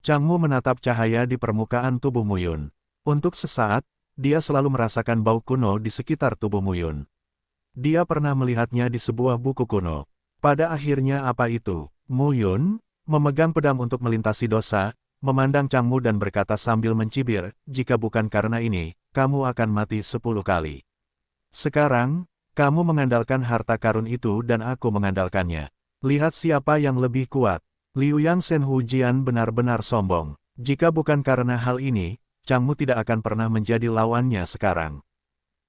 Chang Mu menatap cahaya di permukaan tubuh Muyun. Untuk sesaat, dia selalu merasakan bau kuno di sekitar tubuh Muyun. Dia pernah melihatnya di sebuah buku kuno. Pada akhirnya apa itu? Muyun, memegang pedang untuk melintasi dosa, memandang Chang Mu dan berkata sambil mencibir, jika bukan karena ini, kamu akan mati 10 kali. Sekarang, kamu mengandalkan harta karun itu dan aku mengandalkannya. Lihat siapa yang lebih kuat. Liu Yang Senhu Jian benar-benar sombong. Jika bukan karena hal ini, Chang Mu tidak akan pernah menjadi lawannya sekarang.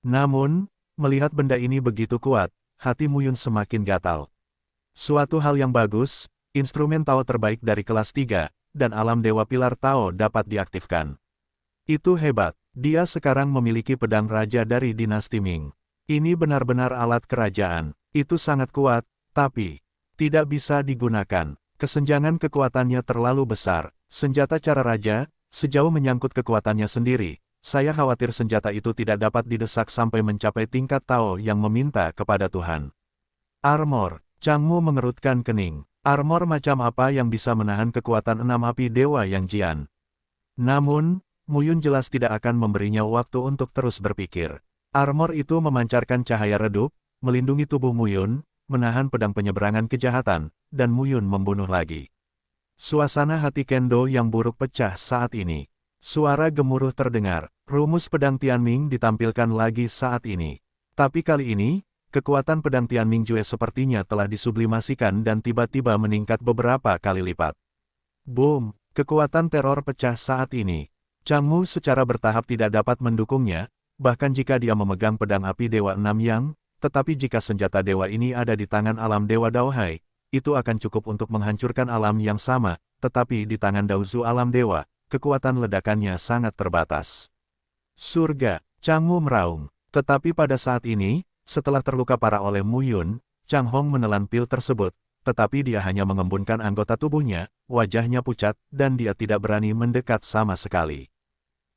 Namun, melihat benda ini begitu kuat, hati Muyun semakin gatal. Suatu hal yang bagus, instrumen Tao terbaik dari kelas 3, dan alam Dewa Pilar Tao dapat diaktifkan. Itu hebat, dia sekarang memiliki pedang raja dari dinasti Ming. Ini benar-benar alat kerajaan, itu sangat kuat, tapi tidak bisa digunakan. Kesenjangan kekuatannya terlalu besar. Senjata cara raja, sejauh menyangkut kekuatannya sendiri, saya khawatir senjata itu tidak dapat didesak sampai mencapai tingkat Tao yang meminta kepada Tuhan. Armor, Chang Mu mengerutkan kening. Armor macam apa yang bisa menahan kekuatan 6 api dewa yang jian? Namun, Muyun jelas tidak akan memberinya waktu untuk terus berpikir. Armor itu memancarkan cahaya redup, melindungi tubuh Muyun, menahan pedang penyeberangan kejahatan, dan Muyun membunuh lagi. Suasana hati Kendo yang buruk pecah saat ini. Suara gemuruh terdengar, rumus pedang Tianming ditampilkan lagi saat ini. Tapi kali ini, kekuatan pedang Tianming Jue sepertinya telah disublimasikan dan tiba-tiba meningkat beberapa kali lipat. Boom, kekuatan teror pecah saat ini. Chang Mu secara bertahap tidak dapat mendukungnya, bahkan jika dia memegang pedang api Dewa 6 Yang, tetapi jika senjata dewa ini ada di tangan alam Dewa Daohai, itu akan cukup untuk menghancurkan alam yang sama, tetapi di tangan Daozu alam dewa, kekuatan ledakannya sangat terbatas. Surga, Chang Mu meraung. Tetapi pada saat ini, setelah terluka parah oleh Muyun, Chang Hong menelan pil tersebut, tetapi dia hanya mengembunkan anggota tubuhnya, wajahnya pucat, dan dia tidak berani mendekat sama sekali.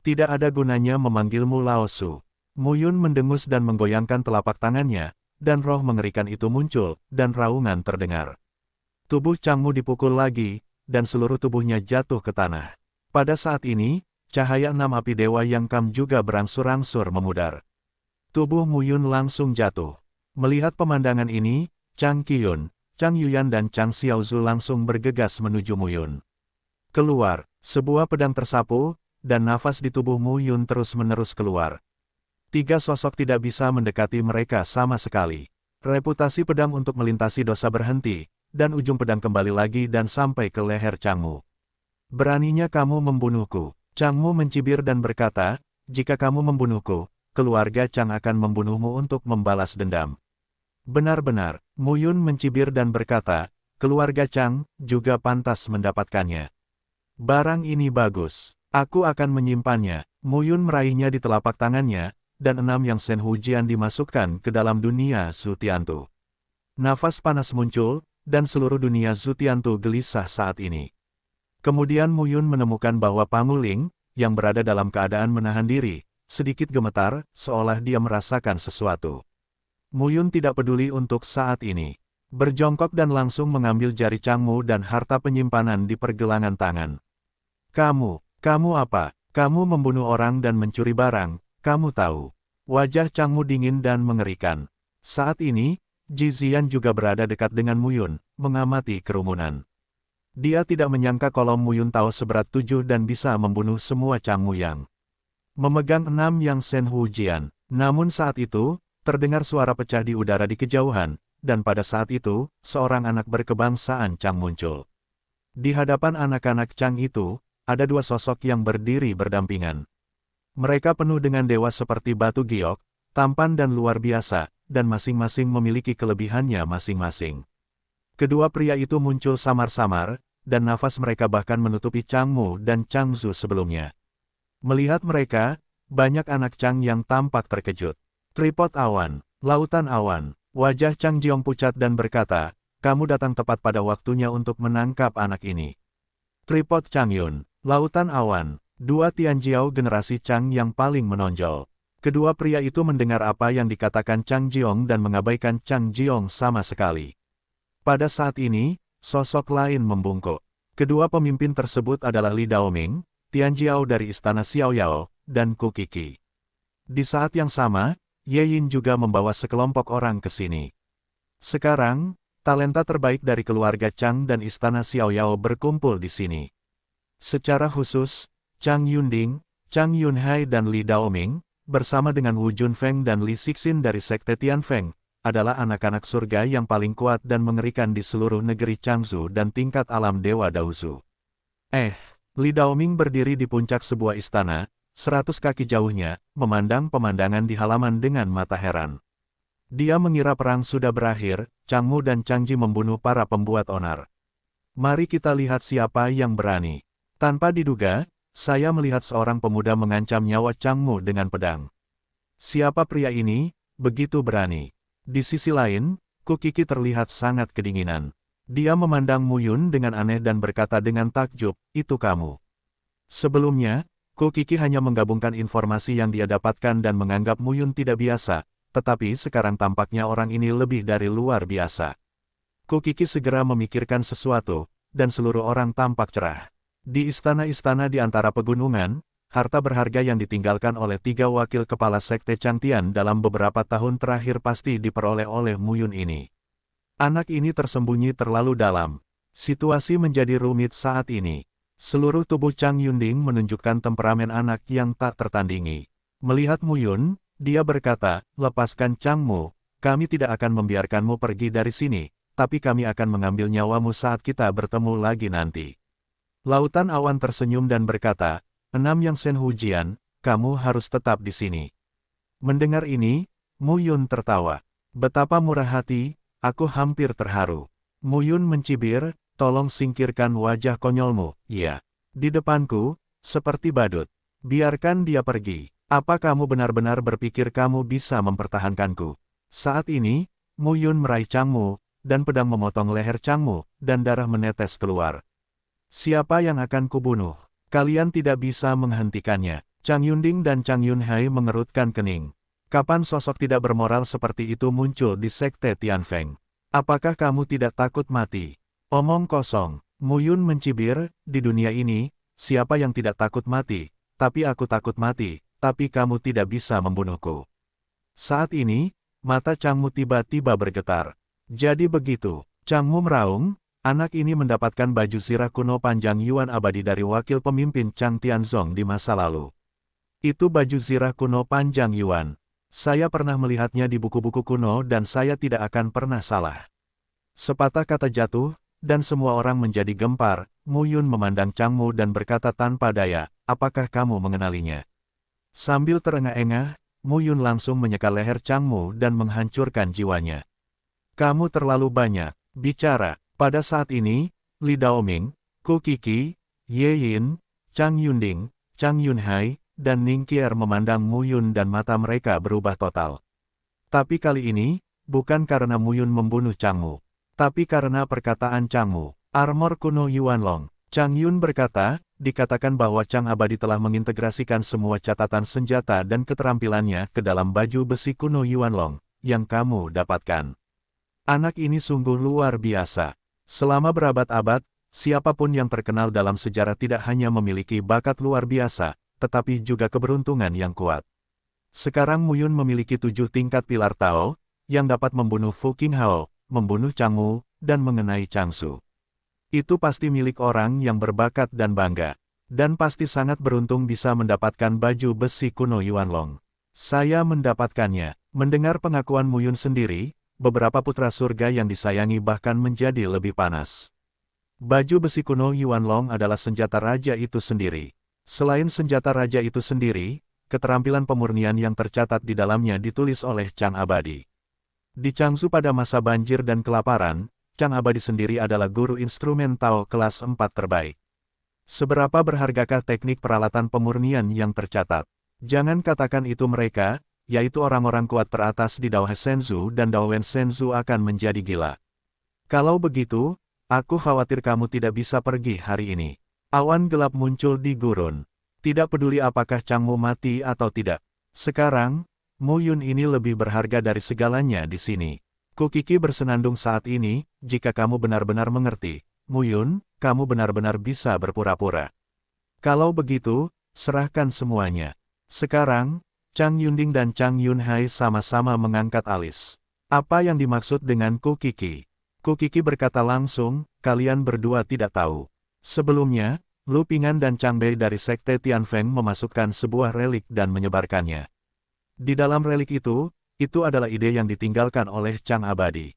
Tidak ada gunanya memanggilmu Lao Su. Muyun mendengus dan menggoyangkan telapak tangannya, dan roh mengerikan itu muncul, dan raungan terdengar. Tubuh Chang Mu dipukul lagi, dan seluruh tubuhnya jatuh ke tanah. Pada saat ini, cahaya 6 api dewa yang kam juga berangsur-angsur memudar. Tubuh Muyun langsung jatuh. Melihat pemandangan ini, Chang Qiyun, Chang Yuyan dan Chang Xiaozu langsung bergegas menuju Muyun. Keluar, sebuah pedang tersapu, dan nafas di tubuh Muyun terus-menerus keluar. 3 sosok tidak bisa mendekati mereka sama sekali. Reputasi pedang untuk melintasi dosa berhenti, dan ujung pedang kembali lagi dan sampai ke leher Chang Mu. Beraninya kamu membunuhku. Chang Mu mencibir dan berkata, jika kamu membunuhku, keluarga Chang akan membunuhmu untuk membalas dendam. Benar-benar, Muyun mencibir dan berkata, keluarga Chang juga pantas mendapatkannya. Barang ini bagus, aku akan menyimpannya. Muyun meraihnya di telapak tangannya, dan 6 yang Senhu Jian dimasukkan ke dalam dunia Zutiantu. Nafas panas muncul, dan seluruh dunia Zutiantu gelisah saat ini. Kemudian Muyun menemukan bahwa Panguling, yang berada dalam keadaan menahan diri, sedikit gemetar, seolah dia merasakan sesuatu. Muyun tidak peduli untuk saat ini. Berjongkok dan langsung mengambil jari Chang Mu dan harta penyimpanan di pergelangan tangan. Kamu apa? Kamu membunuh orang dan mencuri barang, kamu tahu. Wajah Chang Mu dingin dan mengerikan. Saat ini, Ji Ziyan juga berada dekat dengan Muyun, mengamati kerumunan. Dia tidak menyangka kalau Muyun tahu seberat 7 dan bisa membunuh semua Chang Mu yang memegang 6 yang Senhu Jian. Namun saat itu, terdengar suara pecah di udara di kejauhan, dan pada saat itu, seorang anak berkebangsaan Chang muncul. Di hadapan anak-anak Chang itu, ada 2 sosok yang berdiri berdampingan. Mereka penuh dengan dewa seperti batu giok, tampan dan luar biasa, dan masing-masing memiliki kelebihannya masing-masing. Kedua pria itu muncul samar-samar, dan nafas mereka bahkan menutupi Chang Mu dan Chang Zu sebelumnya. Melihat mereka, banyak anak Chang yang tampak terkejut. Tripod awan, lautan awan, wajah Chang Jiong pucat dan berkata, kamu datang tepat pada waktunya untuk menangkap anak ini. Tripod Chang Yun, lautan awan. 2 Tianjiao generasi Chang yang paling menonjol. Kedua pria itu mendengar apa yang dikatakan Chang Jiong dan mengabaikan Chang Jiong sama sekali. Pada saat ini, sosok lain membungkuk. Kedua pemimpin tersebut adalah Li Daoming, Tian Jiao dari Istana Xiaoyao, dan Ku Qiki. Di saat yang sama, Ye Yin juga membawa sekelompok orang ke sini. Sekarang, talenta terbaik dari keluarga Chang dan Istana Xiaoyao berkumpul di sini. Secara khusus, Chang Yunding, Chang Yunhai dan Li Daoming, bersama dengan Wu Junfeng dan Li Sixin dari Sekte Tianfeng, adalah anak-anak surga yang paling kuat dan mengerikan di seluruh negeri Changzhou dan tingkat alam Dewa Daozu. Li Daoming berdiri di puncak sebuah istana, 100 kaki jauhnya, memandang pemandangan di halaman dengan mata heran. Dia mengira perang sudah berakhir, Chang Mu dan Chang Ji membunuh para pembuat onar. Mari kita lihat siapa yang berani. Tanpa diduga, saya melihat seorang pemuda mengancam nyawa Chang Mu dengan pedang. Siapa pria ini, begitu berani? Di sisi lain, Ku Qiki terlihat sangat kedinginan. Dia memandang Mu Yun dengan aneh dan berkata dengan takjub, itu kamu. Sebelumnya, Ku Qiki hanya menggabungkan informasi yang dia dapatkan dan menganggap Mu Yun tidak biasa, tetapi sekarang tampaknya orang ini lebih dari luar biasa. Ku Qiki segera memikirkan sesuatu, dan seluruh orang tampak cerah. Di istana-istana di antara pegunungan, harta berharga yang ditinggalkan oleh 3 wakil kepala sekte Changtian dalam beberapa tahun terakhir pasti diperoleh oleh Mu Yun ini. Anak ini tersembunyi terlalu dalam. Situasi menjadi rumit saat ini. Seluruh tubuh Chang Yunding menunjukkan temperamen anak yang tak tertandingi. Melihat Mu Yun, dia berkata, lepaskan Chang Mu, kami tidak akan membiarkanmu pergi dari sini, tapi kami akan mengambil nyawamu saat kita bertemu lagi nanti. Lautan Awan tersenyum dan berkata, 6 Yang Sen Hujian, kamu harus tetap di sini. Mendengar ini, Mu Yun tertawa. Betapa murah hati, aku hampir terharu. Mu Yun mencibir, tolong singkirkan wajah konyolmu, ya. Di depanku, seperti badut. Biarkan dia pergi. Apa kamu benar-benar berpikir kamu bisa mempertahankanku? Saat ini, Mu Yun meraih Chang Mu, dan pedang memotong leher Chang Mu, dan darah menetes keluar. Siapa yang akan kubunuh? Kalian tidak bisa menghentikannya. Chang Yunding dan Chang Yunhai mengerutkan kening. Kapan sosok tidak bermoral seperti itu muncul di Sekte Tianfeng? Apakah kamu tidak takut mati? Omong kosong. Mu Yun mencibir, di dunia ini, siapa yang tidak takut mati? Tapi aku takut mati, tapi kamu tidak bisa membunuhku. Saat ini, mata Chang Mu tiba-tiba bergetar. Jadi begitu, Chang Mu meraung, anak ini mendapatkan baju zirah kuno panjang Yuan abadi dari wakil pemimpin Chang Tianzong di masa lalu. Itu baju zirah kuno panjang Yuan. Saya pernah melihatnya di buku-buku kuno dan saya tidak akan pernah salah. Sepatah kata jatuh, dan semua orang menjadi gempar. Mu Yun memandang Chang Mu dan berkata tanpa daya, apakah kamu mengenalinya? Sambil terengah-engah, Mu Yun langsung menyeka leher Chang Mu dan menghancurkan jiwanya. Kamu terlalu banyak bicara. Pada saat ini, Li Daoming, Ku Qiki, Ye Yin, Chang Yunding, Chang Yunhai, dan Ning Qier memandang Mu Yun dan mata mereka berubah total. Tapi kali ini, bukan karena Mu Yun membunuh Chang Mu, tapi karena perkataan Chang Mu. Armor kuno Yuan Long. Chang Yun berkata, dikatakan bahwa Chang Abadi telah mengintegrasikan semua catatan senjata dan keterampilannya ke dalam baju besi kuno Yuan Long, yang kamu dapatkan. Anak ini sungguh luar biasa. Selama berabad-abad, siapapun yang terkenal dalam sejarah tidak hanya memiliki bakat luar biasa, tetapi juga keberuntungan yang kuat. Sekarang Mu Yun memiliki 7 tingkat pilar Tao, yang dapat membunuh Fu Qinghao, membunuh Chang Mu, dan mengenai Chang Su. Itu pasti milik orang yang berbakat dan bangga. Dan pasti sangat beruntung bisa mendapatkan baju besi kuno Yuan Long. Saya mendapatkannya. Mendengar pengakuan Mu Yun sendiri, beberapa putra surga yang disayangi bahkan menjadi lebih panas. Baju besi kuno Yuan Long adalah senjata raja itu sendiri. Selain senjata raja itu sendiri, keterampilan pemurnian yang tercatat di dalamnya ditulis oleh Chang Abadi. Di Changzhou pada masa banjir dan kelaparan, Chang Abadi sendiri adalah guru instrumen Tao kelas 4 terbaik. Seberapa berhargakah teknik peralatan pemurnian yang tercatat? Jangan katakan itu mereka, yaitu orang-orang kuat teratas di Dao He Shenzhou dan Dao Wen Shenzhou akan menjadi gila. Kalau begitu, aku khawatir kamu tidak bisa pergi hari ini. Awan gelap muncul di gurun. Tidak peduli apakah Chang Mu mati atau tidak. Sekarang, Mu Yun ini lebih berharga dari segalanya di sini. Ku Qiki bersenandung saat ini, jika kamu benar-benar mengerti, Muyun, kamu benar-benar bisa berpura-pura. Kalau begitu, serahkan semuanya. Sekarang, Chang Yunding dan Chang Yunhai sama-sama mengangkat alis. Apa yang dimaksud dengan Ku Qiki? Ku Qiki berkata langsung, kalian berdua tidak tahu. Sebelumnya, Lu Pingan dan Chang Bei dari Sekte Tianfeng memasukkan sebuah relik dan menyebarkannya. Di dalam relik itu adalah ide yang ditinggalkan oleh Chang Abadi.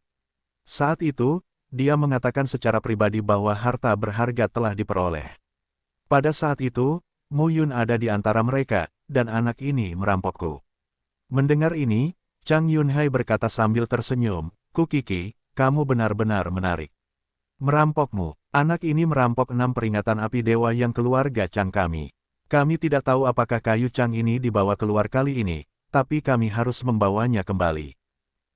Saat itu, dia mengatakan secara pribadi bahwa harta berharga telah diperoleh. Pada saat itu, Mu Yun ada di antara mereka, dan anak ini merampokku. Mendengar ini, Chang Yunhai berkata sambil tersenyum, Ku Qiki, kamu benar-benar menarik. Merampokmu, anak ini merampok 6 peringatan api dewa yang keluarga Chang kami. Kami tidak tahu apakah kayu Chang ini dibawa keluar kali ini, tapi kami harus membawanya kembali.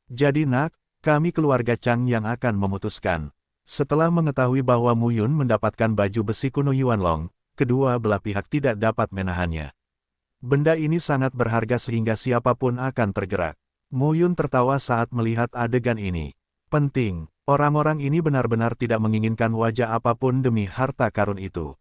Jadi nak, kami keluarga Chang yang akan memutuskan. Setelah mengetahui bahwa Mu Yun mendapatkan baju besi kuno Yuanlong, kedua belah pihak tidak dapat menahannya. Benda ini sangat berharga sehingga siapapun akan tergerak. Mu Yun tertawa saat melihat adegan ini. Penting, orang-orang ini benar-benar tidak menginginkan wajah apapun demi harta karun itu.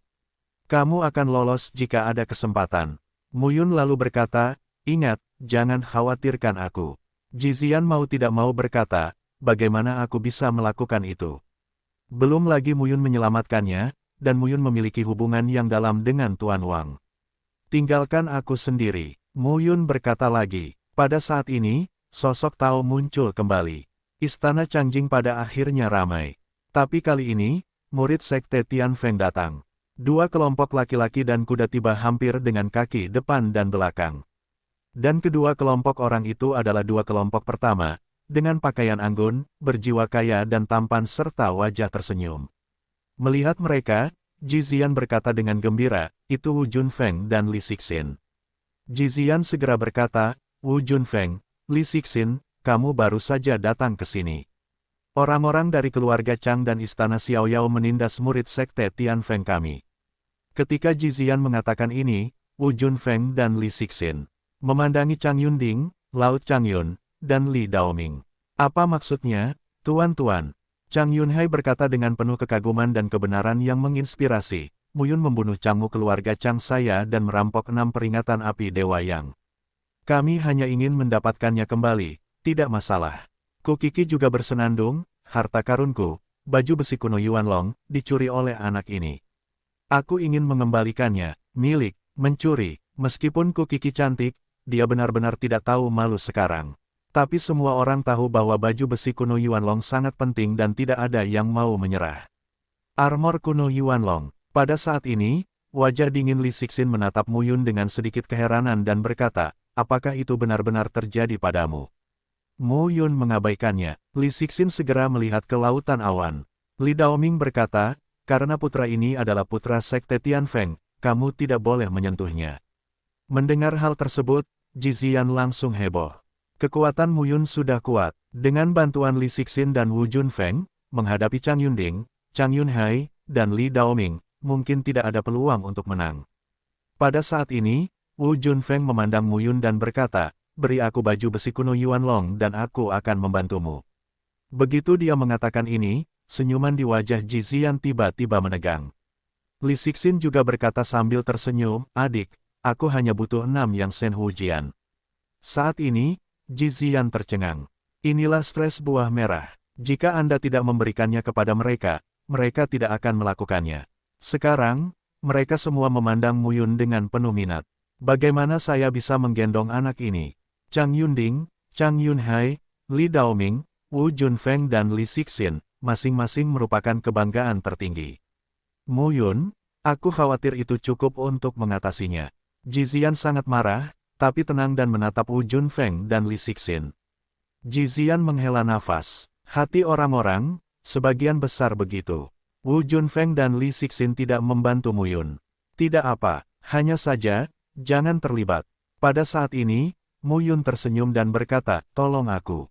Kamu akan lolos jika ada kesempatan. Mu Yun lalu berkata, ingat, jangan khawatirkan aku. Jizian mau tidak mau berkata, bagaimana aku bisa melakukan itu? Belum lagi Mu Yun menyelamatkannya, dan Mu Yun memiliki hubungan yang dalam dengan Tuan Wang. Tinggalkan aku sendiri, Mu Yun berkata lagi. Pada saat ini, sosok Tao muncul kembali. Istana Changjing pada akhirnya ramai. Tapi kali ini, murid Sekte Tianfeng datang. 2 kelompok laki-laki dan kuda tiba hampir dengan kaki depan dan belakang. Dan kedua kelompok orang itu adalah 2 kelompok pertama, dengan pakaian anggun, berjiwa kaya dan tampan serta wajah tersenyum. Melihat mereka, Jizian berkata dengan gembira, itu Wu Junfeng dan Li Sixin. Jizian segera berkata, Wu Junfeng, Li Sixin, kamu baru saja datang ke sini. Orang-orang dari keluarga Chang dan Istana Xiaoyao menindas murid Sekte Tianfeng kami. Ketika Jizian mengatakan ini, Wu Junfeng dan Li Sixin memandangi Chang Yunding, Lao Changyun, dan Li Daoming. Apa maksudnya, tuan-tuan? Chang Yunhai berkata dengan penuh kekaguman dan kebenaran yang menginspirasi, Mu Yun membunuh Changmu keluarga Chang saya dan merampok 6 peringatan api Dewa Yang. Kami hanya ingin mendapatkannya kembali, tidak masalah. Ku Qiki juga bersenandung, harta karunku, baju besi kuno Yuanlong, dicuri oleh anak ini. Aku ingin mengembalikannya, milik, mencuri, meskipun Ku Qiki cantik, dia benar-benar tidak tahu malu sekarang. Tapi semua orang tahu bahwa baju besi kuno Yuanlong sangat penting dan tidak ada yang mau menyerah. Armor kuno Yuanlong. Pada saat ini, wajah dingin Li Sixin menatap Mu Yun dengan sedikit keheranan dan berkata, apakah itu benar-benar terjadi padamu? Mu Yun mengabaikannya. Li Sixin segera melihat ke lautan awan. Li Daoming berkata, karena putra ini adalah putra Sekte Tianfeng, kamu tidak boleh menyentuhnya. Mendengar hal tersebut, Jizian langsung heboh. Kekuatan Mu Yun sudah kuat. Dengan bantuan Li Sixin dan Wu Junfeng, menghadapi Chang Yunding, Chang Yunhai, dan Li Daoming, mungkin tidak ada peluang untuk menang. Pada saat ini, Wu Junfeng memandang Mu Yun dan berkata, beri aku baju besi kuno Yuanlong dan aku akan membantumu. Begitu dia mengatakan ini, senyuman di wajah Jizian tiba-tiba menegang. Li Sixin juga berkata sambil tersenyum, adik, aku hanya butuh 6 yang Sen Hujian. Saat ini, Jizian tercengang. Inilah stres buah merah. Jika Anda tidak memberikannya kepada mereka, mereka tidak akan melakukannya. Sekarang, mereka semua memandang Mu Yun dengan penuh minat. Bagaimana saya bisa menggendong anak ini? Chang Yunding, Chang Yunhai, Li Daoming, Wu Junfeng dan Li Sixin, masing-masing merupakan kebanggaan tertinggi. Mu Yun, aku khawatir itu cukup untuk mengatasinya. Jizian sangat marah, tapi tenang dan menatap Wu Junfeng dan Li Sixin. Jizian menghela nafas. Hati orang-orang, sebagian besar begitu. Wu Junfeng dan Li Sixin tidak membantu Mu Yun. Tidak apa, hanya saja, jangan terlibat. Pada saat ini, Mu Yun tersenyum dan berkata, tolong aku.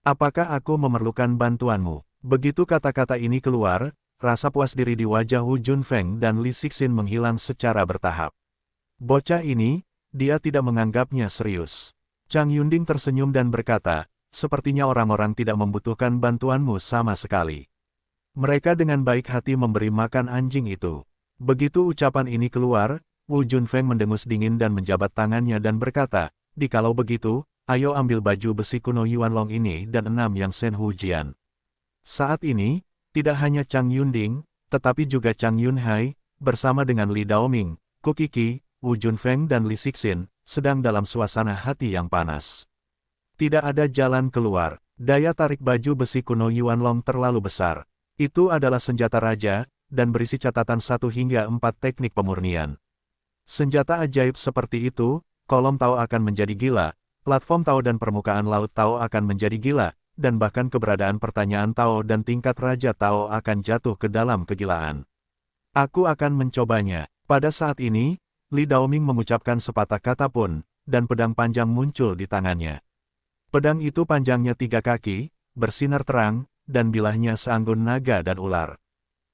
Apakah aku memerlukan bantuanmu? Begitu kata-kata ini keluar, rasa puas diri di wajah Wu Junfeng dan Li Sixin menghilang secara bertahap. Bocah ini, dia tidak menganggapnya serius. Chang Yunding tersenyum dan berkata, sepertinya orang-orang tidak membutuhkan bantuanmu sama sekali. Mereka dengan baik hati memberi makan anjing itu. Begitu ucapan ini keluar, Wu Junfeng mendengus dingin dan menjabat tangannya dan berkata, "Dikalau begitu, ayo ambil baju besi kuno Yuanlong ini dan 6 yang Shen Hu Jian." Saat ini, tidak hanya Chang Yunding, tetapi juga Chang Yunhai, bersama dengan Li Daoming, Ku Qi, Wu Junfeng dan Li Sixin, sedang dalam suasana hati yang panas. Tidak ada jalan keluar. Daya tarik baju besi kuno Yuanlong terlalu besar. Itu adalah senjata raja, dan berisi catatan 1 hingga 4 teknik pemurnian. Senjata ajaib seperti itu, kolom Tao akan menjadi gila, platform Tao dan permukaan laut Tao akan menjadi gila, dan bahkan keberadaan pertanyaan Tao dan tingkat Raja Tao akan jatuh ke dalam kegilaan. Aku akan mencobanya. Pada saat ini, Li Daoming mengucapkan sepatah kata pun, dan pedang panjang muncul di tangannya. Pedang itu panjangnya 3 kaki, bersinar terang, dan bilahnya seanggun naga dan ular.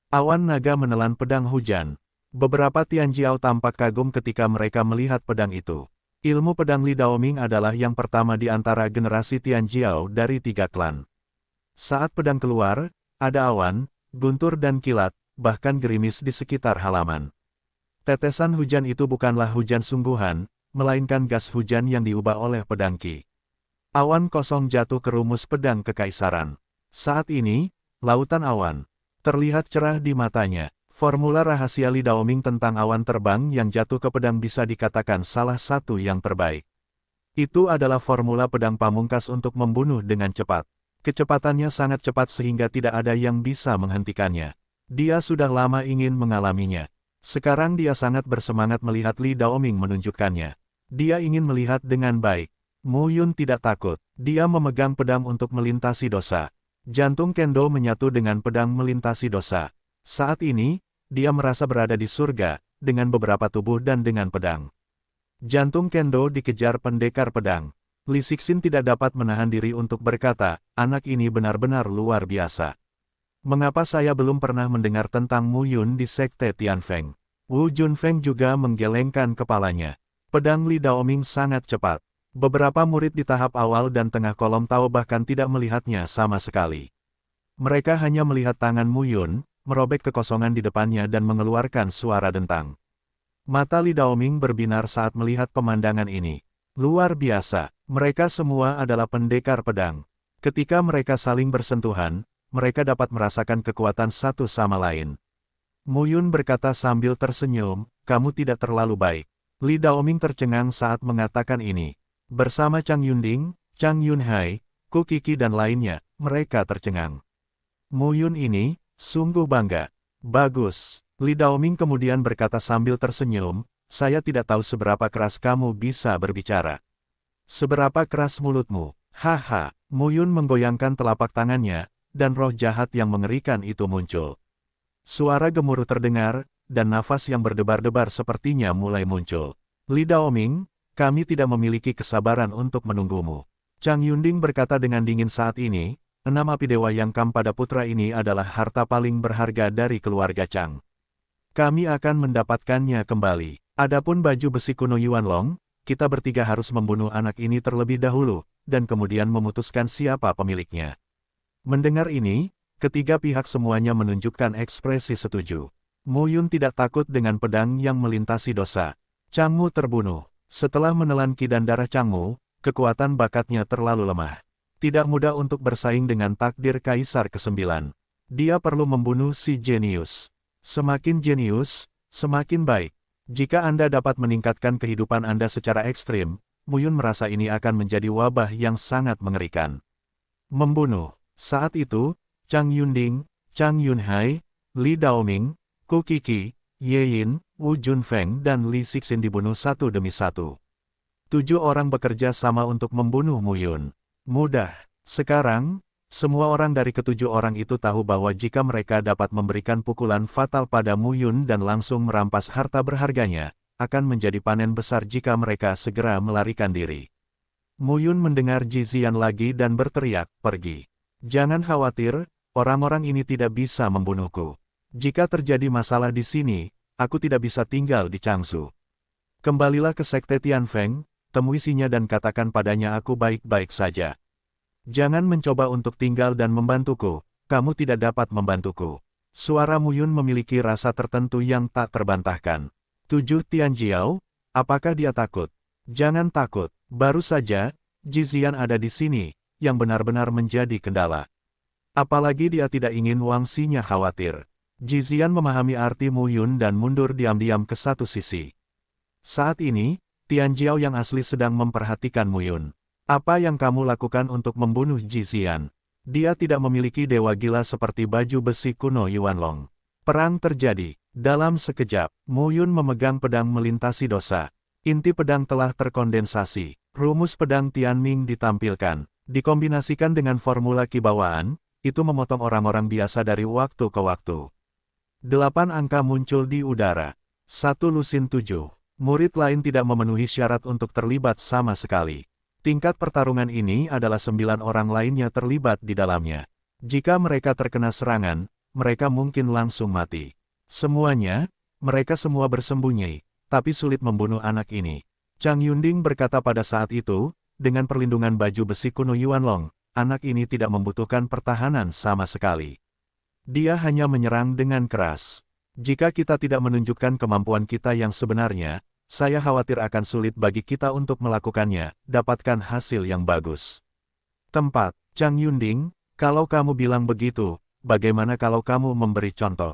Awan naga menelan pedang hujan. Beberapa Tianjiao tampak kagum ketika mereka melihat pedang itu. Ilmu pedang Li Daoming adalah yang pertama di antara generasi Tianjiao dari 3 klan. Saat pedang keluar, ada awan, guntur dan kilat, bahkan gerimis di sekitar halaman. Tetesan hujan itu bukanlah hujan sungguhan, melainkan gas hujan yang diubah oleh pedang Qi. Awan kosong jatuh ke rumus pedang kekaisaran. Saat ini, lautan awan terlihat cerah di matanya. Formula rahasia Li Daoming tentang awan terbang yang jatuh ke pedang bisa dikatakan salah satu yang terbaik. Itu adalah formula pedang pamungkas untuk membunuh dengan cepat. Kecepatannya sangat cepat sehingga tidak ada yang bisa menghentikannya. Dia sudah lama ingin mengalaminya. Sekarang dia sangat bersemangat melihat Li Daoming menunjukkannya. Dia ingin melihat dengan baik. Mu Yun tidak takut. Dia memegang pedang untuk melintasi dosa. Jantung Kendo menyatu dengan pedang melintasi dosa. Saat ini, dia merasa berada di surga, dengan beberapa tubuh dan dengan pedang. Jantung Kendo dikejar pendekar pedang. Li Sixin tidak dapat menahan diri untuk berkata, anak ini benar-benar luar biasa. Mengapa saya belum pernah mendengar tentang Mu Yun di Sekte Tianfeng? Wu Junfeng juga menggelengkan kepalanya. Pedang Li Daoming sangat cepat. Beberapa murid di tahap awal dan tengah kolom Tao bahkan tidak melihatnya sama sekali. Mereka hanya melihat tangan Mu Yun, merobek kekosongan di depannya dan mengeluarkan suara dentang. Mata Li Daoming berbinar saat melihat pemandangan ini. Luar biasa, mereka semua adalah pendekar pedang. Ketika mereka saling bersentuhan, mereka dapat merasakan kekuatan satu sama lain. Mu Yun berkata sambil tersenyum, kamu tidak terlalu baik. Li Daoming tercengang saat mengatakan ini. Bersama Chang Yunding, Chang Yunhai, Ku Qi dan lainnya, mereka tercengang. Mu Yun ini, sungguh bangga. Bagus. Li Daoming kemudian berkata sambil tersenyum, saya tidak tahu seberapa keras kamu bisa berbicara. Seberapa keras mulutmu. Haha. Mu Yun menggoyangkan telapak tangannya, dan roh jahat yang mengerikan itu muncul. Suara gemuruh terdengar, dan nafas yang berdebar-debar sepertinya mulai muncul. Li Daoming, kami tidak memiliki kesabaran untuk menunggumu. Chang Yunding berkata dengan dingin saat ini, 6 api dewa yang kam pada putra ini adalah harta paling berharga dari keluarga Chang. Kami akan mendapatkannya kembali. Adapun baju besi kuno Yuanlong, kita bertiga harus membunuh anak ini terlebih dahulu, dan kemudian memutuskan siapa pemiliknya. Mendengar ini, ketiga pihak semuanya menunjukkan ekspresi setuju. Mu Yun tidak takut dengan pedang yang melintasi dosa. Changmu terbunuh. Setelah menelan ki dan darah Changmu, kekuatan bakatnya terlalu lemah. Tidak mudah untuk bersaing dengan takdir Kaisar ke-9. Dia perlu membunuh si jenius. Semakin jenius, semakin baik. Jika Anda dapat meningkatkan kehidupan Anda secara ekstrim, Mu Yun merasa ini akan menjadi wabah yang sangat mengerikan. Membunuh. Saat itu, Chang Yunding, Chang Yunhai, Li Daoming, Ku Qi, Ye Yin, Wu Junfeng dan Li Sixin dibunuh satu demi satu. 7 orang bekerja sama untuk membunuh Mu Yun. Mudah. Sekarang, semua orang dari ke-7 orang itu tahu bahwa jika mereka dapat memberikan pukulan fatal pada Mu Yun dan langsung merampas harta berharganya, akan menjadi panen besar jika mereka segera melarikan diri. Mu Yun mendengar Ji Ziyan lagi dan berteriak, pergi. Jangan khawatir, orang-orang ini tidak bisa membunuhku. Jika terjadi masalah di sini, aku tidak bisa tinggal di Changshu. Kembalilah ke Sekte Tianfeng, temui Sinya dan katakan padanya aku baik-baik saja. Jangan mencoba untuk tinggal dan membantuku, kamu tidak dapat membantuku. Suara Muyun memiliki rasa tertentu yang tak terbantahkan. 7 Tianjiao, apakah dia takut? Jangan takut, baru saja, Jizian ada di sini, yang benar-benar menjadi kendala. Apalagi dia tidak ingin Wang Xinya khawatir. Jizian memahami arti Muyun dan mundur diam-diam ke satu sisi. Saat ini, Tianjiao yang asli sedang memperhatikan Muyun. Apa yang kamu lakukan untuk membunuh Jizian? Dia tidak memiliki dewa gila seperti baju besi kuno Yuanlong. Perang terjadi. Dalam sekejap, Muyun memegang pedang melintasi dosa. Inti pedang telah terkondensasi. Rumus pedang Tianming ditampilkan. Dikombinasikan dengan formula kibawaan, itu memotong orang-orang biasa dari waktu ke waktu. 8 angka muncul di udara. 1 lusin 7. Murid lain tidak memenuhi syarat untuk terlibat sama sekali. Tingkat pertarungan ini adalah 9 orang lainnya terlibat di dalamnya. Jika mereka terkena serangan, mereka mungkin langsung mati. Semuanya, mereka semua bersembunyi, tapi sulit membunuh anak ini. Chang Yunding berkata pada saat itu, dengan perlindungan baju besi kuno Yuanlong, anak ini tidak membutuhkan pertahanan sama sekali. Dia hanya menyerang dengan keras. Jika kita tidak menunjukkan kemampuan kita yang sebenarnya, saya khawatir akan sulit bagi kita untuk melakukannya, dapatkan hasil yang bagus. Tempat, Chang Yunding, kalau kamu bilang begitu, bagaimana kalau kamu memberi contoh?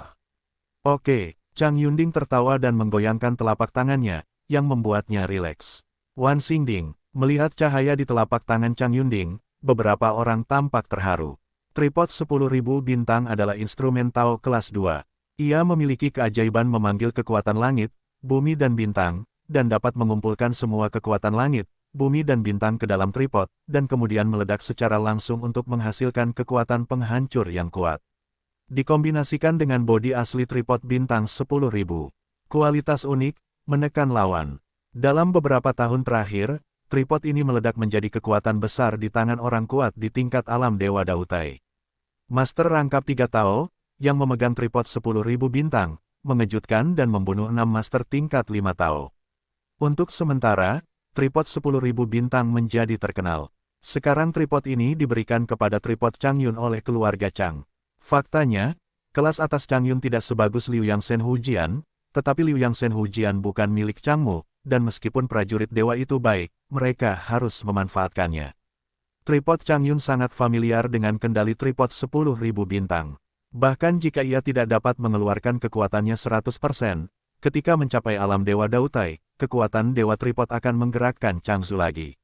Oke, Chang Yunding tertawa dan menggoyangkan telapak tangannya, yang membuatnya rileks. Wan Xingding, melihat cahaya di telapak tangan Chang Yunding, beberapa orang tampak terharu. Tripod 10.000 bintang adalah instrumen Tao kelas 2. Ia memiliki keajaiban memanggil kekuatan langit, bumi dan bintang, dan dapat mengumpulkan semua kekuatan langit, bumi dan bintang ke dalam tripod, dan kemudian meledak secara langsung untuk menghasilkan kekuatan penghancur yang kuat. Dikombinasikan dengan bodi asli tripod bintang 10.000. Kualitas unik, menekan lawan. Dalam beberapa tahun terakhir, tripod ini meledak menjadi kekuatan besar di tangan orang kuat di tingkat alam Dewa Dautai. Master rangkap 3 Tao, yang memegang tripod 10.000 bintang, mengejutkan dan membunuh 6 master tingkat 5 Tao. Untuk sementara, tripod 10.000 bintang menjadi terkenal. Sekarang tripod ini diberikan kepada tripod Chang Yun oleh keluarga Chang. Faktanya, kelas atas Chang Yun tidak sebagus Liu Yang Shen Hujian, tetapi Liu Yang Shen Hujian bukan milik Chang Mu, dan meskipun prajurit dewa itu baik, mereka harus memanfaatkannya. Tripod Chang Yun sangat familiar dengan kendali tripod 10.000 bintang. Bahkan jika ia tidak dapat mengeluarkan kekuatannya 100%, ketika mencapai alam Dewa Dautai, kekuatan Dewa Tripod akan menggerakkan Changzu lagi.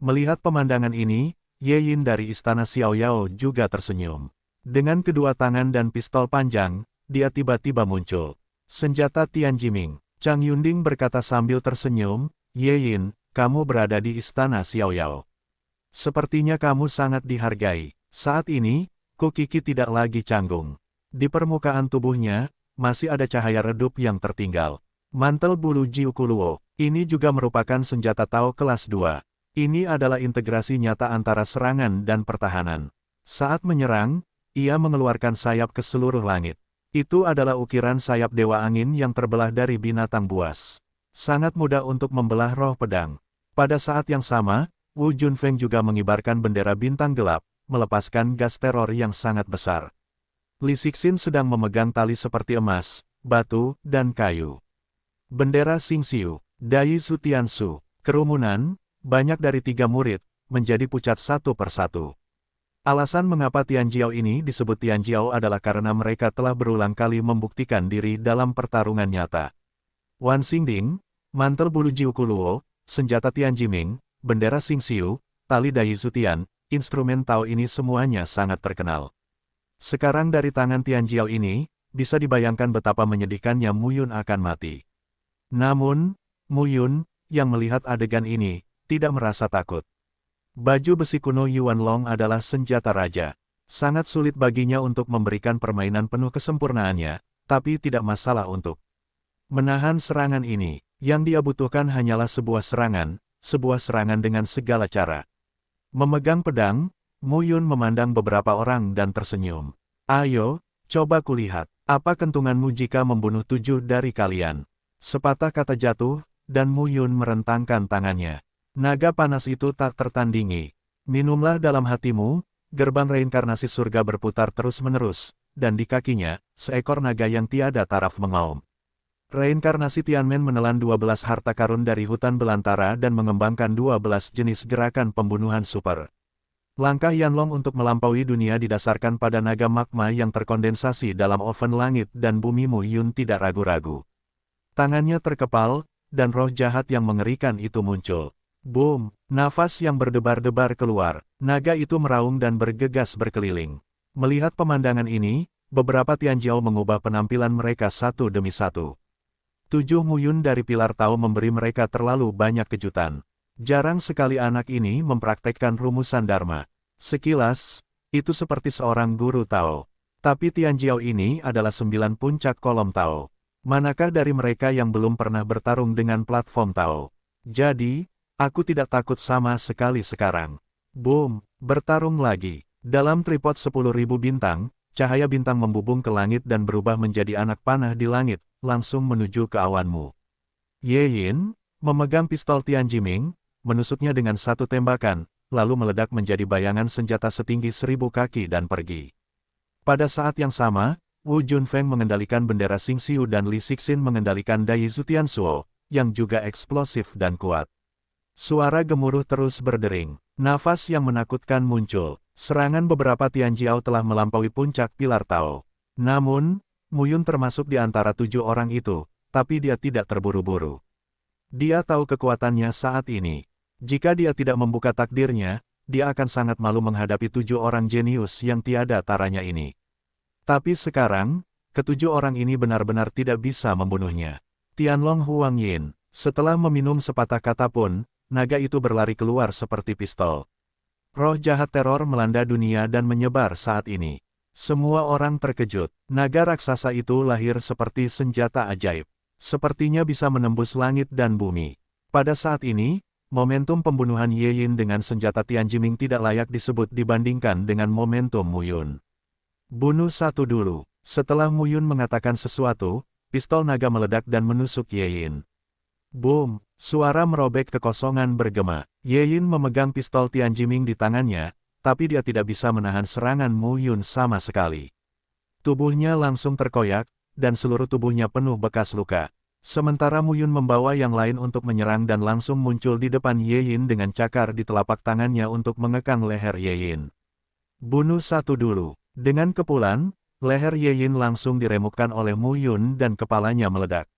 Melihat pemandangan ini, Ye Yin dari istana Xiaoyao juga tersenyum. Dengan kedua tangan dan pistol panjang, dia tiba-tiba muncul. Senjata Tianjiming. Chang Yunding berkata sambil tersenyum, Ye Yin, kamu berada di istana Xiaoyao. Sepertinya kamu sangat dihargai. Saat ini, Kukiki tidak lagi canggung. Di permukaan tubuhnya, masih ada cahaya redup yang tertinggal. Mantel bulu Jiu Kuluo, ini juga merupakan senjata Tao kelas 2. Ini adalah integrasi nyata antara serangan dan pertahanan. Saat menyerang, ia mengeluarkan sayap ke seluruh langit. Itu adalah ukiran sayap Dewa Angin yang terbelah dari binatang buas. Sangat mudah untuk membelah roh pedang. Pada saat yang sama, Wu Junfeng juga mengibarkan bendera bintang gelap, melepaskan gas teror yang sangat besar. Li Sixin sedang memegang tali seperti emas, batu, dan kayu. Bendera Xingxiu, Dai Su Tiansu, kerumunan, banyak dari 3 murid, menjadi pucat satu persatu. Alasan mengapa Tianjiao ini disebut Tianjiao adalah karena mereka telah berulang kali membuktikan diri dalam pertarungan nyata. Wan Xingding, mantel bulu Jiu Kuluo, senjata Tianjiming, bendera Xingxiu, tali Dai Zutian, instrumen Tao ini semuanya sangat terkenal. Sekarang dari tangan Tianjiao ini, bisa dibayangkan betapa menyedihkannya Muyun akan mati. Namun, Muyun, yang melihat adegan ini, tidak merasa takut. Baju besi kuno Yuanlong adalah senjata raja. Sangat sulit baginya untuk memberikan permainan penuh kesempurnaannya, tapi tidak masalah untuk menahan serangan ini. Yang dia butuhkan hanyalah sebuah serangan dengan segala cara. Memegang pedang, Muyun memandang beberapa orang dan tersenyum. Ayo, coba kulihat, apa kentunganmu jika membunuh 7 dari kalian. Sepatah kata jatuh, dan Muyun merentangkan tangannya. Naga panas itu tak tertandingi. Minumlah dalam hatimu, gerbang reinkarnasi surga berputar terus-menerus, dan di kakinya, seekor naga yang tiada taraf mengaum. Reinkarnasi Tianmen menelan 12 harta karun dari hutan belantara dan mengembangkan 12 jenis gerakan pembunuhan super. Langkah Yanlong untuk melampaui dunia didasarkan pada naga magma yang terkondensasi dalam oven langit dan bumi Mu Yun tidak ragu-ragu. Tangannya terkepal, dan roh jahat yang mengerikan itu muncul. Boom! Nafas yang berdebar-debar keluar, naga itu meraung dan bergegas berkeliling. Melihat pemandangan ini, beberapa Tianjiao mengubah penampilan mereka satu demi satu. 7 Mu Yun dari Pilar Tao memberi mereka terlalu banyak kejutan. Jarang sekali anak ini mempraktekkan rumusan Dharma. Sekilas, itu seperti seorang guru Tao. Tapi Tianjiao ini adalah 9 puncak kolom Tao. Manakah dari mereka yang belum pernah bertarung dengan platform Tao? Jadi, aku tidak takut sama sekali sekarang. Boom! Bertarung lagi. Dalam tripod 10.000 bintang, cahaya bintang membubung ke langit dan berubah menjadi anak panah di langit, langsung menuju ke awanmu. Ye Yin, memegang pistol Tianjiming, menusuknya dengan satu tembakan, lalu meledak menjadi bayangan senjata setinggi 1000 kaki dan pergi. Pada saat yang sama, Wu Junfeng mengendalikan bendera Xingxiu dan Li Sixin mengendalikan Dai Zutiansuo, yang juga eksplosif dan kuat. Suara gemuruh terus berdering, nafas yang menakutkan muncul, serangan beberapa Tianjiao telah melampaui puncak Pilar Tao. Namun, Mu Yun termasuk di antara 7 orang itu, tapi dia tidak terburu-buru. Dia tahu kekuatannya saat ini. Jika dia tidak membuka takdirnya, dia akan sangat malu menghadapi 7 orang jenius yang tiada taranya ini. Tapi sekarang, ketujuh orang ini benar-benar tidak bisa membunuhnya. Tianlong Huang Yin, setelah meminum sepatah kata pun, naga itu berlari keluar seperti pistol. Roh jahat teror melanda dunia dan menyebar saat ini. Semua orang terkejut, naga raksasa itu lahir seperti senjata ajaib. Sepertinya bisa menembus langit dan bumi. Pada saat ini, momentum pembunuhan Ye Yin dengan senjata Tianjiming tidak layak disebut dibandingkan dengan momentum Mu Yun. Bunuh satu dulu. Setelah Mu Yun mengatakan sesuatu, pistol naga meledak dan menusuk Ye Yin. Boom! Suara merobek kekosongan bergema. Ye Yin memegang pistol Tianjiming di tangannya, tapi dia tidak bisa menahan serangan Mu Yun sama sekali. Tubuhnya langsung terkoyak, dan seluruh tubuhnya penuh bekas luka. Sementara Mu Yun membawa yang lain untuk menyerang dan langsung muncul di depan Ye Yin dengan cakar di telapak tangannya untuk mengekang leher Ye Yin. Bunuh satu dulu. Dengan kepulan, leher Ye Yin langsung diremukkan oleh Mu Yun dan kepalanya meledak.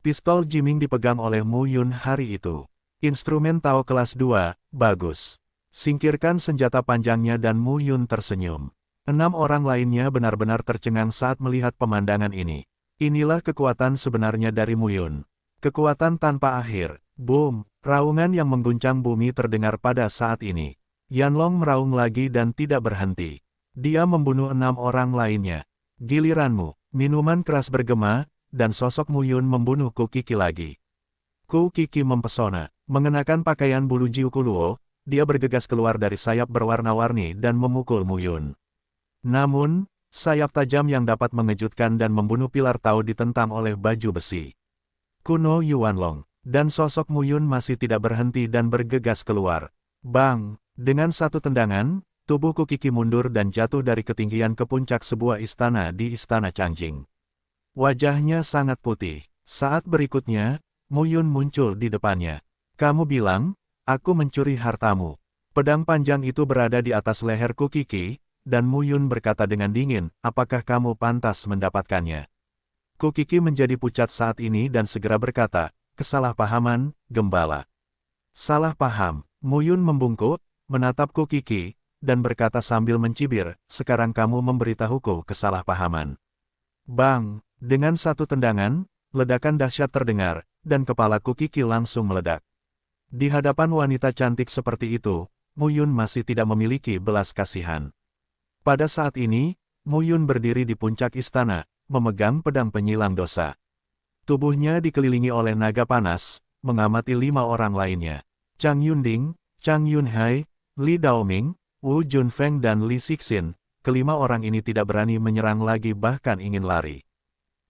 Pistol Jiming dipegang oleh Mu Yun hari itu. Instrumen Tao kelas 2, bagus. Singkirkan senjata panjangnya dan Mu Yun tersenyum. 6 orang lainnya benar-benar tercengang saat melihat pemandangan ini. Inilah kekuatan sebenarnya dari Mu Yun. Kekuatan tanpa akhir. Boom! Raungan yang mengguncang bumi terdengar pada saat ini. Yanlong meraung lagi dan tidak berhenti. Dia membunuh 6 orang lainnya. Giliranmu. Minuman keras bergema, dan sosok Mu Yun membunuh Ku Qiki lagi. Ku Qiki mempesona. Mengenakan pakaian bulu Jiu Kuluo, dia bergegas keluar dari sayap berwarna-warni dan memukul Mu Yun. Namun, sayap tajam yang dapat mengejutkan dan membunuh Pilar Tao ditentang oleh baju besi. Kuno Yuanlong, dan sosok Mu Yun masih tidak berhenti dan bergegas keluar. Bang! Dengan satu tendangan, tubuh Ku Qiki mundur dan jatuh dari ketinggian ke puncak sebuah istana di Istana Changjing. Wajahnya sangat putih. Saat berikutnya, Mu Yun muncul di depannya. Kamu bilang, aku mencuri hartamu. Pedang panjang itu berada di atas leher Ku Qiki, dan Mu Yun berkata dengan dingin, apakah kamu pantas mendapatkannya? Ku Qiki menjadi pucat saat ini dan segera berkata, kesalahpahaman, gembala. Salah paham. Mu Yun membungkuk, menatap Ku Qiki, dan berkata sambil mencibir, sekarang kamu memberitahuku kesalahpahaman. Bang! Dengan satu tendangan, ledakan dahsyat terdengar, dan kepala Ku Qiki langsung meledak. Di hadapan wanita cantik seperti itu, Mu Yun masih tidak memiliki belas kasihan. Pada saat ini, Mu Yun berdiri di puncak istana, memegang pedang penyilang dosa. Tubuhnya dikelilingi oleh naga panas, mengamati 5 orang lainnya. Chang Yunding, Chang Yunhai, Li Daoming, Wu Junfeng dan Li Sixin, kelima orang ini tidak berani menyerang lagi bahkan ingin lari.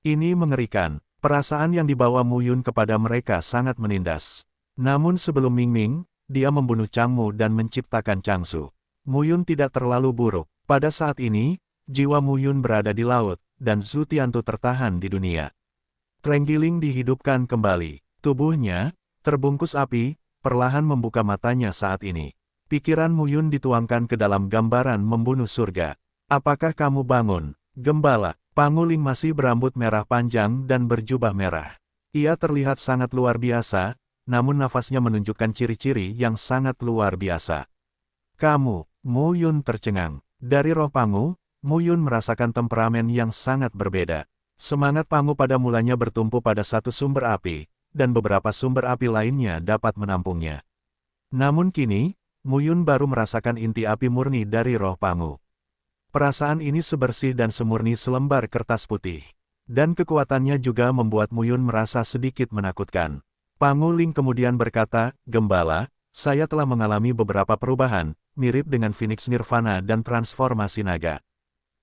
Ini mengerikan, perasaan yang dibawa Mu Yun kepada mereka sangat menindas. Namun sebelum Ming Ming, dia membunuh Chang Mu dan menciptakan Chang Su. Muyun tidak terlalu buruk. Pada saat ini, jiwa Muyun berada di laut, dan Zhu Tiantu tertahan di dunia. Trenggiling dihidupkan kembali. Tubuhnya, terbungkus api, perlahan membuka matanya saat ini. Pikiran Muyun dituangkan ke dalam gambaran membunuh surga. Apakah kamu bangun, Gembala? Panguling masih berambut merah panjang dan berjubah merah. Ia terlihat sangat luar biasa, namun nafasnya menunjukkan ciri-ciri yang sangat luar biasa. Kamu, Muyun tercengang. Dari roh Pangu, Muyun merasakan temperamen yang sangat berbeda. Semangat Pangu pada mulanya bertumpu pada satu sumber api, dan beberapa sumber api lainnya dapat menampungnya. Namun kini, Muyun baru merasakan inti api murni dari roh Pangu. Perasaan ini sebersih dan semurni selembar kertas putih. Dan kekuatannya juga membuat Muyun merasa sedikit menakutkan. Panguling kemudian berkata, Gembala, saya telah mengalami beberapa perubahan, mirip dengan Phoenix Nirvana dan transformasi naga.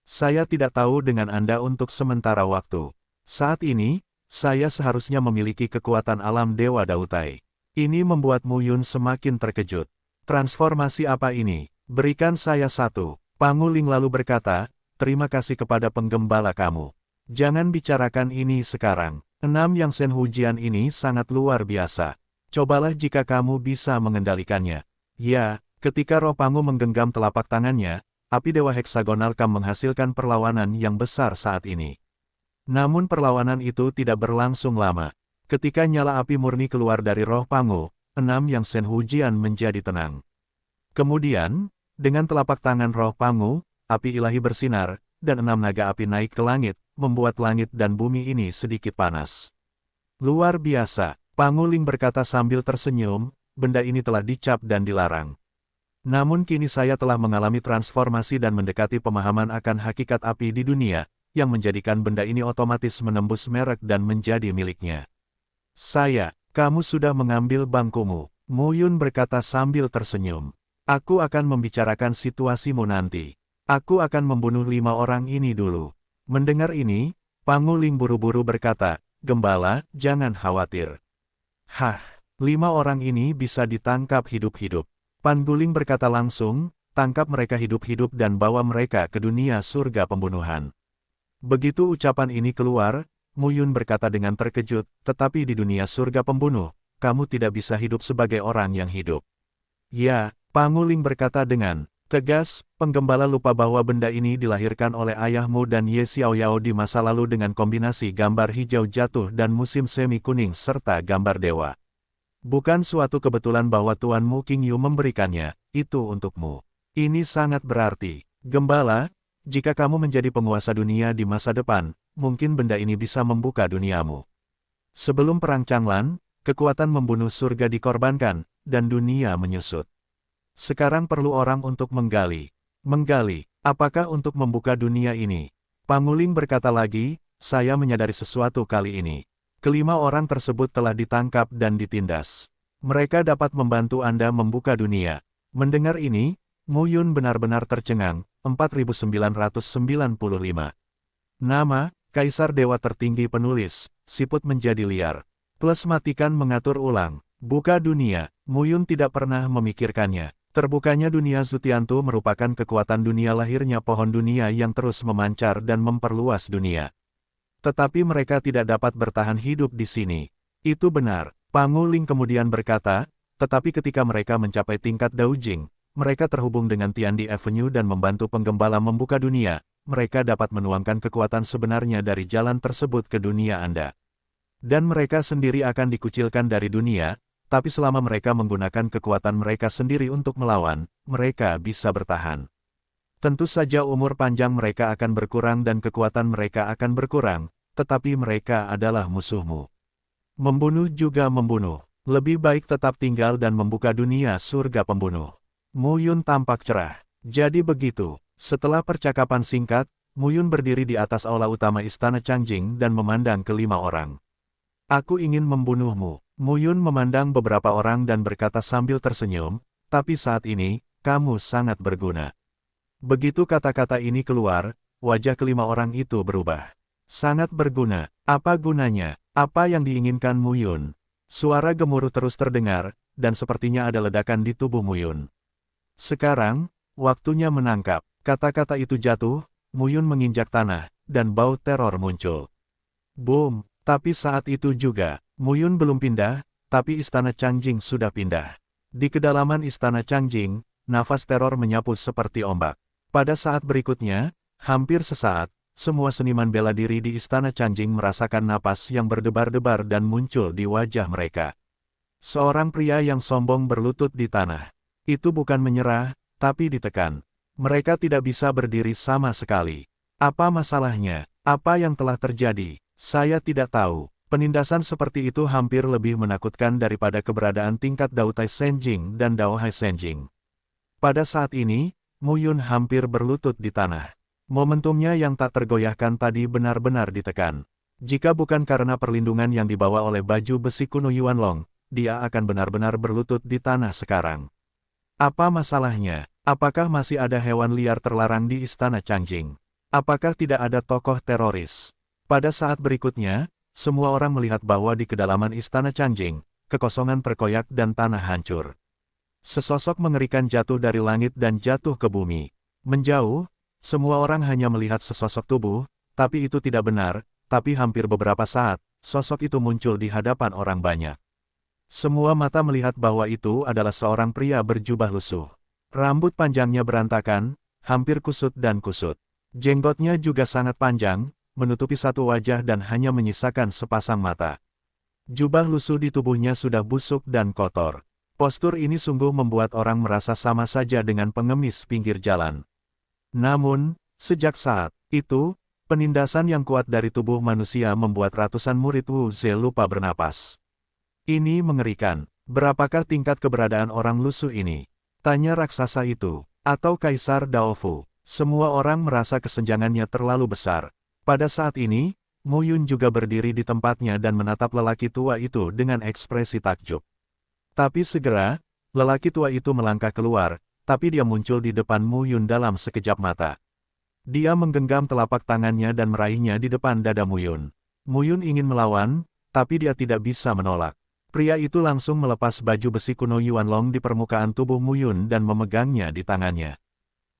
Saya tidak tahu dengan Anda untuk sementara waktu. Saat ini, saya seharusnya memiliki kekuatan alam Dewa Dautai. Ini membuat Muyun semakin terkejut. Transformasi apa ini? Berikan saya satu. Panguling lalu berkata, terima kasih kepada penggembala kamu. Jangan bicarakan ini sekarang. 6 yang Senhujian ini sangat luar biasa. Cobalah jika kamu bisa mengendalikannya. Ya, ketika roh Pangu menggenggam telapak tangannya, api Dewa Heksagonal Kam menghasilkan perlawanan yang besar saat ini. Namun perlawanan itu tidak berlangsung lama. Ketika nyala api murni keluar dari roh Pangu, 6 yang Senhujian menjadi tenang. Kemudian, dengan telapak tangan roh Pangu, api ilahi bersinar, dan 6 naga api naik ke langit, membuat langit dan bumi ini sedikit panas. Luar biasa, Panguling berkata sambil tersenyum, benda ini telah dicap dan dilarang. Namun kini saya telah mengalami transformasi dan mendekati pemahaman akan hakikat api di dunia, yang menjadikan benda ini otomatis menembus merek dan menjadi miliknya. Kamu sudah mengambil bangkumu, Muyun berkata sambil tersenyum. Aku akan membicarakan situasimu nanti. Aku akan membunuh 5 orang ini dulu. Mendengar ini, Panguling buru-buru berkata, Gembala, jangan khawatir. 5 orang ini bisa ditangkap hidup-hidup. Panguling berkata langsung, tangkap mereka hidup-hidup dan bawa mereka ke dunia surga pembunuhan. Begitu ucapan ini keluar, Muyun berkata dengan terkejut, tetapi di dunia surga pembunuh, kamu tidak bisa hidup sebagai orang yang hidup. Ya, Panguling berkata dengan tegas, penggembala lupa bahwa benda ini dilahirkan oleh ayahmu dan Ye Xiaoyao di masa lalu dengan kombinasi gambar hijau jatuh dan musim semi kuning serta gambar dewa. Bukan suatu kebetulan bahwa tuanmu King Yu memberikannya, itu untukmu. Ini sangat berarti. Gembala, jika kamu menjadi penguasa dunia di masa depan, mungkin benda ini bisa membuka duniamu. Sebelum Perang Changlan, kekuatan membunuh surga dikorbankan, dan dunia menyusut. Sekarang perlu orang untuk menggali. Menggali, apakah untuk membuka dunia ini? Panguling berkata lagi, saya menyadari sesuatu kali ini. Kelima orang tersebut telah ditangkap dan ditindas. Mereka dapat membantu Anda membuka dunia. Mendengar ini, Muyun benar-benar tercengang. 4995. Nama, Kaisar Dewa Tertinggi Penulis, siput menjadi liar. Plus matikan mengatur ulang. Buka dunia, Muyun tidak pernah memikirkannya. Terbukanya dunia Zhu Tiantu merupakan kekuatan dunia lahirnya pohon dunia yang terus memancar dan memperluas dunia. Tetapi mereka tidak dapat bertahan hidup di sini. Itu benar, Panguling kemudian berkata, tetapi ketika mereka mencapai tingkat Daojing, mereka terhubung dengan Tiandi Avenue dan membantu penggembala membuka dunia, mereka dapat menuangkan kekuatan sebenarnya dari jalan tersebut ke dunia Anda. Dan mereka sendiri akan dikucilkan dari dunia, tapi selama mereka menggunakan kekuatan mereka sendiri untuk melawan, mereka bisa bertahan. Tentu saja umur panjang mereka akan berkurang dan kekuatan mereka akan berkurang, tetapi mereka adalah musuhmu. Membunuh juga membunuh. Lebih baik tetap tinggal dan membuka dunia surga pembunuh. Muyun tampak cerah. Jadi begitu. Setelah percakapan singkat, Muyun berdiri di atas aula utama istana Changjing dan memandang kelima orang. Aku ingin membunuhmu. Muyun memandang beberapa orang dan berkata sambil tersenyum, tapi saat ini, kamu sangat berguna. Begitu kata-kata ini keluar, wajah kelima orang itu berubah. Sangat berguna. Apa gunanya? Apa yang diinginkan Muyun? Suara gemuruh terus terdengar, dan sepertinya ada ledakan di tubuh Muyun. Sekarang, Waktunya menangkap. Kata-kata itu jatuh, Muyun menginjak tanah, dan bau teror muncul. Boom! Tapi saat itu juga, Muyun belum pindah, tapi istana Changjing sudah pindah. Di kedalaman istana Changjing, nafas teror menyapu seperti ombak. Pada saat berikutnya, hampir sesaat, semua seniman bela diri di istana Changjing merasakan napas yang berdebar-debar dan muncul di wajah mereka. Seorang pria yang sombong berlutut di tanah. Itu bukan menyerah, tapi ditekan. Mereka tidak bisa berdiri sama sekali. Apa masalahnya? Apa yang telah terjadi? Saya tidak tahu. Penindasan seperti itu hampir lebih menakutkan daripada keberadaan tingkat Dao Tai Senjing dan Dao Hai Senjing. Pada saat ini, Muyun hampir berlutut di tanah. Momentumnya yang tak tergoyahkan tadi benar-benar ditekan. Jika bukan karena perlindungan yang dibawa oleh baju besi kuno Yuanlong, dia akan benar-benar berlutut di tanah sekarang. Apa masalahnya? Apakah masih ada hewan liar terlarang di istana Changjing? Apakah tidak ada tokoh teroris? Pada saat berikutnya, semua orang melihat bahwa di kedalaman istana Changjing, kekosongan terkoyak dan tanah hancur. Sesosok mengerikan jatuh dari langit dan jatuh ke bumi. Menjauh, semua orang hanya melihat sesosok tubuh, tapi itu tidak benar, tapi hampir beberapa saat, sosok itu muncul di hadapan orang banyak. Semua mata melihat bahwa itu adalah seorang pria berjubah lusuh. Rambut panjangnya berantakan, hampir kusut dan kusut. Jenggotnya juga sangat panjang, menutupi satu wajah dan hanya menyisakan sepasang mata. Jubah lusuh di tubuhnya sudah busuk dan kotor. Postur ini sungguh membuat orang merasa sama saja dengan pengemis pinggir jalan. Namun, sejak saat itu, penindasan yang kuat dari tubuh manusia membuat ratusan murid Wu Ze lupa bernapas. Ini mengerikan. Berapakah tingkat keberadaan orang lusuh ini? Tanya raksasa itu. Atau Kaisar Daofu. Semua orang merasa kesenjangannya terlalu besar. Pada saat ini, Muyun juga berdiri di tempatnya dan menatap lelaki tua itu dengan ekspresi takjub. Tapi segera, lelaki tua itu melangkah keluar, tapi dia muncul di depan Muyun dalam sekejap mata. Dia menggenggam telapak tangannya dan meraihnya di depan dada Muyun. Muyun ingin melawan, tapi dia tidak bisa menolak. Pria itu langsung melepas baju besi kuno Yuanlong di permukaan tubuh Muyun dan memegangnya di tangannya.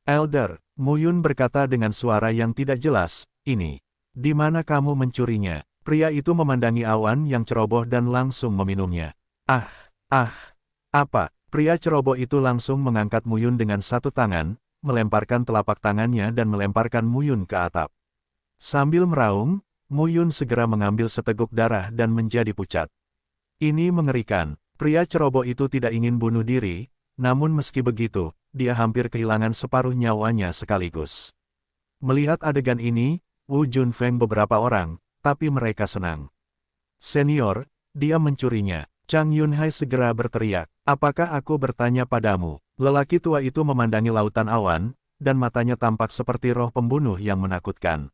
Elder, Muyun berkata dengan suara yang tidak jelas, ini. Di mana kamu mencurinya? Pria itu memandangi awan yang ceroboh dan langsung meminumnya. Apa? Pria ceroboh itu langsung mengangkat Muyun dengan satu tangan, melemparkan telapak tangannya dan melemparkan Muyun ke atap. Sambil meraung, Muyun segera mengambil seteguk darah dan menjadi pucat. Ini mengerikan. Pria ceroboh itu tidak ingin bunuh diri, namun meski begitu, dia hampir kehilangan separuh nyawanya sekaligus. Melihat adegan ini, Wu Junfeng beberapa orang, tapi mereka senang. Senior, dia mencurinya. Chang Yunhai segera berteriak, apakah aku bertanya padamu? Lelaki tua itu memandangi lautan awan, dan matanya tampak seperti roh pembunuh yang menakutkan.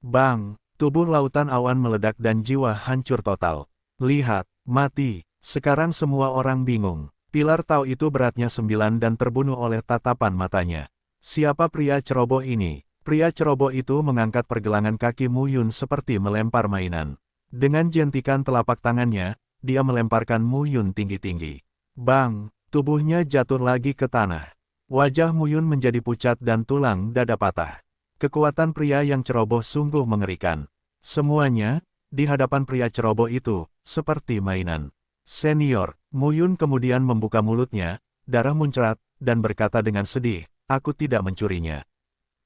Bang! Tubuh lautan awan meledak dan jiwa hancur total. Lihat, mati. Sekarang semua orang bingung. Pilar Tao itu beratnya 9 dan terbunuh oleh tatapan matanya. Siapa pria ceroboh ini? Pria ceroboh itu mengangkat pergelangan kaki Muyun seperti melempar mainan. Dengan jentikan telapak tangannya, dia melemparkan Muyun tinggi-tinggi. Bang! Tubuhnya jatuh lagi ke tanah. Wajah Muyun menjadi pucat dan tulang dada patah. Kekuatan pria yang ceroboh sungguh mengerikan. Semuanya, di hadapan pria ceroboh itu, seperti mainan. Senior, Muyun kemudian membuka mulutnya, darah muncrat, dan berkata dengan sedih, aku tidak mencurinya.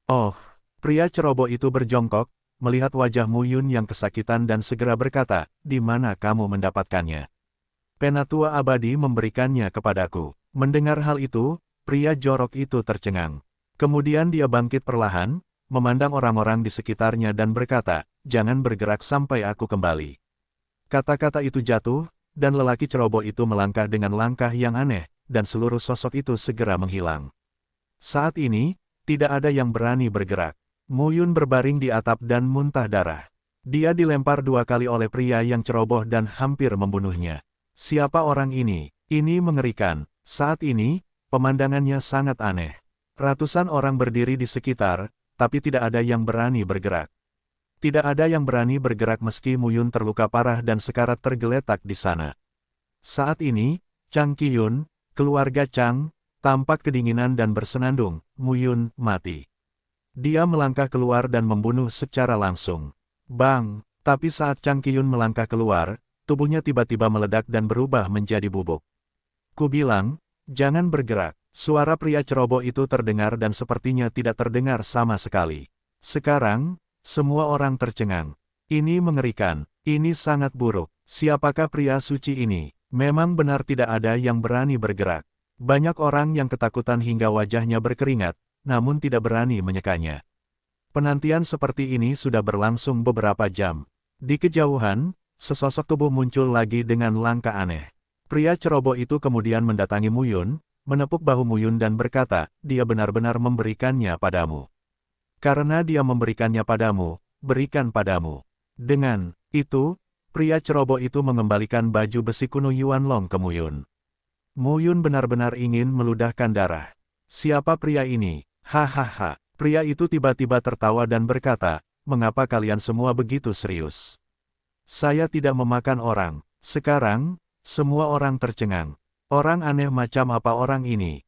Oh, pria ceroboh itu berjongkok, melihat wajah Muyun yang kesakitan dan segera berkata, di mana kamu mendapatkannya? Penatua abadi memberikannya kepadaku. Mendengar hal itu, pria jorok itu tercengang. Kemudian dia bangkit perlahan, memandang orang-orang di sekitarnya dan berkata, jangan bergerak sampai aku kembali. Kata-kata itu jatuh, dan lelaki ceroboh itu melangkah dengan langkah yang aneh, dan seluruh sosok itu segera menghilang. Saat ini, tidak ada yang berani bergerak. Muyun berbaring di atap dan muntah darah. Dia dilempar 2 kali oleh pria yang ceroboh dan hampir membunuhnya. Siapa orang ini? Ini mengerikan. Saat ini, pemandangannya sangat aneh. Ratusan orang berdiri di sekitar, tapi tidak ada yang berani bergerak. Tidak ada yang berani bergerak meski Muyun terluka parah dan sekarat tergeletak di sana. Saat ini, Chang Qiyun, keluarga Chang, tampak kedinginan dan bersenandung, Muyun, mati. Dia melangkah keluar dan membunuh secara langsung. Bang! Tapi saat Chang Qiyun melangkah keluar, tubuhnya tiba-tiba meledak dan berubah menjadi bubuk. Ku bilang, jangan bergerak. Suara pria ceroboh itu terdengar dan sepertinya tidak terdengar sama sekali. Sekarang, semua orang tercengang. Ini mengerikan. Ini sangat buruk. Siapakah pria suci ini? Memang benar tidak ada yang berani bergerak. Banyak orang yang ketakutan hingga wajahnya berkeringat, namun tidak berani menyekanya. Penantian seperti ini sudah berlangsung beberapa jam. Di kejauhan, sesosok tubuh muncul lagi dengan langkah aneh. Pria ceroboh itu kemudian mendatangi Muyun, menepuk bahu Muyun dan berkata, dia benar-benar memberikannya padamu. Karena dia memberikannya padamu, berikan padamu. Dengan itu, pria ceroboh itu mengembalikan baju besi kuno Yuan Long ke Muyun. Muyun benar-benar ingin meludahkan darah. Siapa pria ini? Hahaha. Pria itu tiba-tiba tertawa dan berkata, mengapa kalian semua begitu serius? Saya tidak memakan orang. Sekarang, semua orang tercengang. Orang aneh macam apa orang ini?